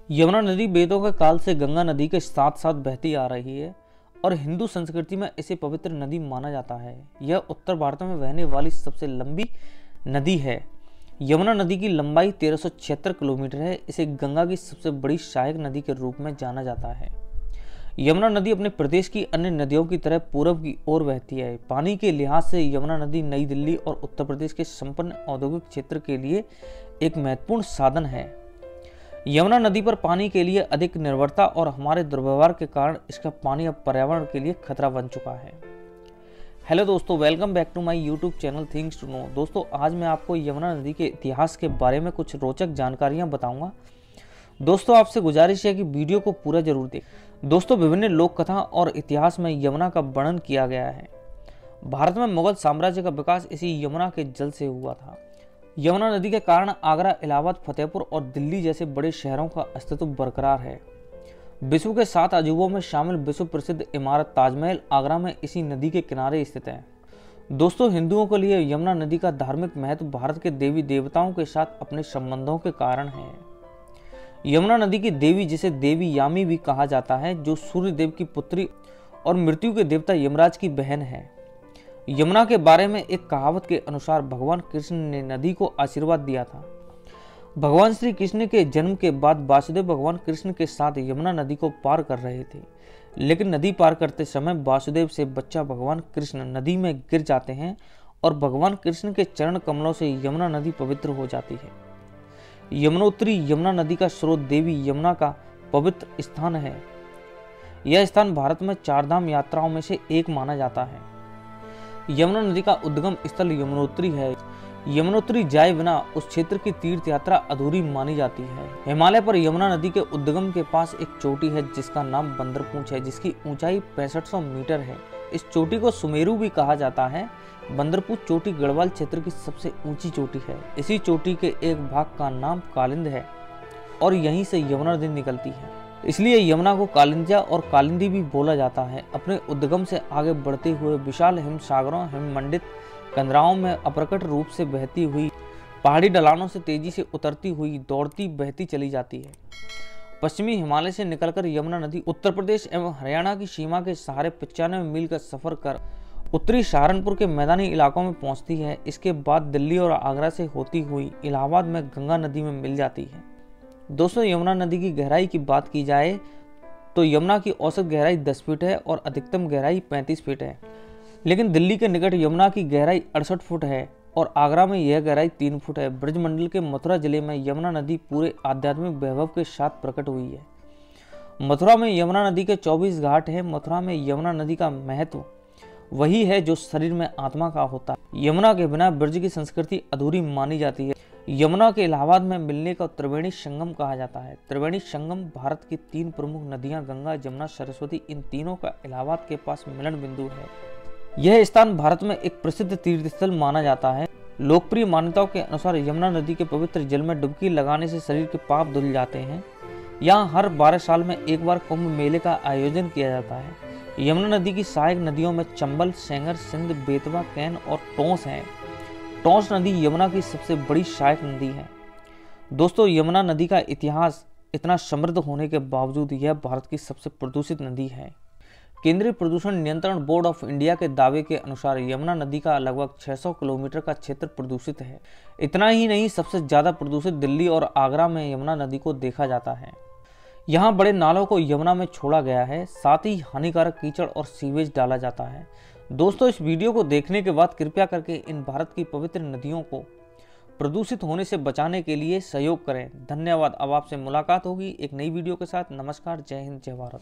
यमुना नदी वेदों के काल से गंगा नदी के साथ साथ बहती आ रही है और हिंदू संस्कृति में इसे पवित्र नदी माना जाता है। यह उत्तर भारत में बहने वाली सबसे लंबी नदी है। यमुना नदी की लंबाई 1376 किलोमीटर है। इसे गंगा की सबसे बड़ी सहायक नदी के रूप में जाना जाता है। यमुना नदी अपने प्रदेश की अन्य नदियों की तरह पूरब की ओर बहती है। पानी के लिहाज से यमुना नदी नई दिल्ली और उत्तर प्रदेश के संपन्न औद्योगिक क्षेत्र के लिए एक महत्वपूर्ण साधन है। यमुना नदी पर पानी के लिए अधिक निर्भरता और हमारे दुर्व्यवहार के कारण इसका पानी अब पर्यावरण के लिए खतरा बन चुका है। हेलो दोस्तों, welcome back to my YouTube channel things to know. दोस्तों, आज मैं आपको यमुना नदी के इतिहास के बारे में कुछ रोचक जानकारियां बताऊंगा। दोस्तों, आपसे गुजारिश है कि वीडियो को पूरा जरूर देखें। दोस्तों, विभिन्न लोक कथा और इतिहास में यमुना का वर्णन किया गया है। भारत में मुगल साम्राज्य का विकास इसी यमुना के जल से हुआ था। यमुना नदी के कारण आगरा, इलाहाबाद, फतेहपुर और दिल्ली जैसे बड़े शहरों का अस्तित्व बरकरार है। विश्व के 7 अजूबों में शामिल विश्व प्रसिद्ध इमारत ताजमहल आगरा में इसी नदी के किनारे स्थित है। दोस्तों, हिंदुओं के लिए यमुना नदी का धार्मिक महत्व भारत के देवी देवताओं के साथ अपने संबंधों के कारण है। यमुना नदी की देवी, जिसे देवी यामी भी कहा जाता है, जो सूर्य देव की पुत्री और मृत्यु के देवता यमराज की बहन है। यमुना के बारे में एक कहावत के अनुसार भगवान कृष्ण ने नदी को आशीर्वाद दिया था। भगवान श्री कृष्ण के जन्म के बाद वासुदेव भगवान कृष्ण के साथ यमुना नदी को पार कर रहे थे, लेकिन नदी पार करते समय वासुदेव से बच्चा भगवान कृष्ण नदी में गिर जाते हैं और भगवान कृष्ण के चरण कमलों से यमुना नदी पवित्र हो जाती है। यमुनोत्री यमुना नदी का स्रोत देवी यमुना का पवित्र स्थान है। यह स्थान भारत में 4 धाम यात्राओं में से एक माना जाता है। यमुना नदी का उद्गम स्थल यमुनोत्री है। यमुनोत्री जाए बिना उस क्षेत्र की तीर्थ यात्रा अधूरी मानी जाती है। हिमालय पर यमुना नदी के उद्गम के पास एक चोटी है जिसका नाम बंदरपूंछ है, जिसकी ऊंचाई 6500 मीटर है। इस चोटी को सुमेरु भी कहा जाता है। बंदरपूंछ चोटी गढ़वाल क्षेत्र की सबसे ऊंची चोटी है। इसी चोटी के एक भाग का नाम कालिंद है और यहीं से यमुना नदी निकलती है, इसलिए यमुना को कालिंदिया और कालिंदी भी बोला जाता है। अपने उद्गम से आगे बढ़ते हुए विशाल हिमसागरों, हिममंडित कंदराओं में अप्रकट रूप से बहती हुई, पहाड़ी ढलानों से तेजी से उतरती हुई, दौड़ती बहती चली जाती है। पश्चिमी हिमालय से निकलकर यमुना नदी उत्तर प्रदेश एवं हरियाणा की सीमा के सहारे 95 मील का सफर कर उत्तरी सहारनपुर के मैदानी इलाकों में पहुंचती है। इसके बाद दिल्ली और आगरा से होती हुई इलाहाबाद में गंगा नदी में मिल जाती है। दोस्तों, यमुना नदी की गहराई की बात की जाए तो यमुना की औसत गहराई 10 फीट है और अधिकतम गहराई 35 फीट है, लेकिन दिल्ली के निकट यमुना की गहराई 68 फुट है और आगरा में यह गहराई 3 फुट है। ब्रजमंडल के मथुरा जिले में यमुना नदी पूरे आध्यात्मिक वैभव के साथ प्रकट हुई है। मथुरा में यमुना नदी के 24 घाट हैं। मथुरा में यमुना नदी का महत्व वही है जो शरीर में आत्मा का होता है। यमुना के बिना ब्रज की संस्कृति अधूरी मानी जाती है। यमुना के इलाहाबाद में मिलने का त्रिवेणी संगम कहा जाता है। त्रिवेणी संगम भारत की 3 प्रमुख नदियां गंगा, जमुना, सरस्वती, इन तीनों का इलाहाबाद के पास मिलन बिंदु है। यह स्थान भारत में एक प्रसिद्ध तीर्थ स्थल माना जाता है। लोकप्रिय मान्यताओं के अनुसार यमुना नदी के पवित्र जल में डुबकी लगाने से शरीर के पाप धुल जाते हैं। यहाँ हर 12 साल में एक बार कुंभ मेले का आयोजन किया जाता है। यमुना नदी की सहायक नदियों में चंबल, सेंगर, सिंध, बेतवा, कैन और टोंस हैं। टोंस नदी यमुना की सबसे बड़ी सहायक नदी है। दोस्तों, यमुना नदी का इतिहास इतना समृद्ध होने के बावजूद यह भारत की सबसे प्रदूषित नदी है। केंद्रीय प्रदूषण नियंत्रण बोर्ड ऑफ इंडिया के दावे के अनुसार यमुना नदी का लगभग 600 किलोमीटर का क्षेत्र प्रदूषित है। इतना ही नहीं, सबसे ज्यादा प्रदूषित दिल्ली और आगरा में यमुना नदी को देखा जाता है। यहाँ बड़े नालों को यमुना में छोड़ा गया है, साथ ही हानिकारक कीचड़ और सीवेज डाला जाता है। दोस्तों, इस वीडियो को देखने के बाद कृपया करके इन भारत की पवित्र नदियों को प्रदूषित होने से बचाने के लिए सहयोग करें। धन्यवाद। अब आपसे मुलाकात होगी एक नई वीडियो के साथ। नमस्कार, जय हिंद, जय भारत।